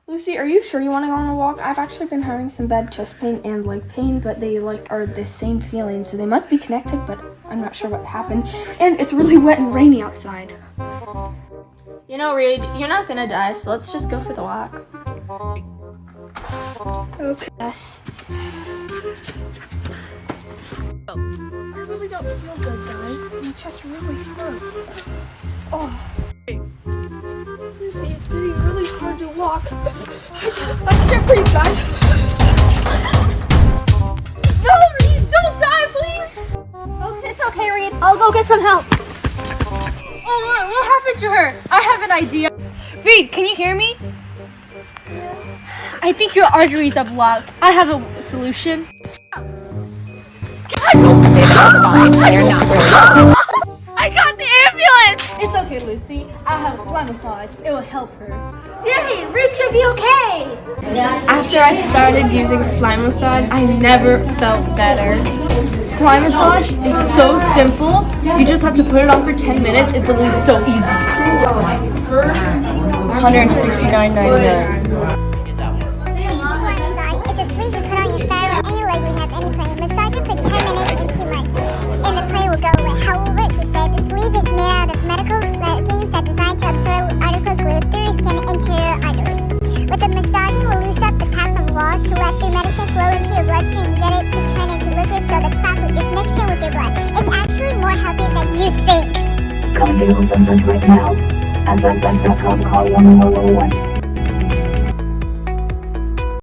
Lucy, are you sure you want to go on a walk? I've actually been having some bad chest pain and leg pain, but they are the same feeling, so they must be connected, but I'm not sure what happened. And it's really wet and rainy outside. You know, Reed, you're not gonna die, so let's just go for the walk. Okay. Yes. I really don't feel good, guys. My chest really hurts. Oh. Lucy, it's getting really hard to walk. I can't breathe, guys. No, Reed, don't die, please. Oh, it's okay, Reed. I'll go get some help. Oh, what happened to her? I have an idea. Reed, can you hear me? I think your arteries are blocked. I have a solution. I got the ambulance! It's okay, Lucy. I have a slime massage. It will help her. Yay! Reed's gonna be okay! After I started using slime massage, I never felt better. Slime massage is so simple. You just have to put it on for 10 minutes. It's literally so easy. $169.99. It's a sleeve you put on your thigh or any leg we have any play. Massage it for 10 minutes in 2 months. And the play will go away. How will it work, you say? The sleeve is made out of medical leggings that are designed to absorb article glue through your skin into your arteries. With the massaging, we'll loose up the pack from the wall to let the medicine flow into your bloodstream and get it to turn into liquid so the plaque will just mix in with your blood. It's actually more healthy than you think. Come to Zenbridge right now. At Zenbridge.com, call 1111.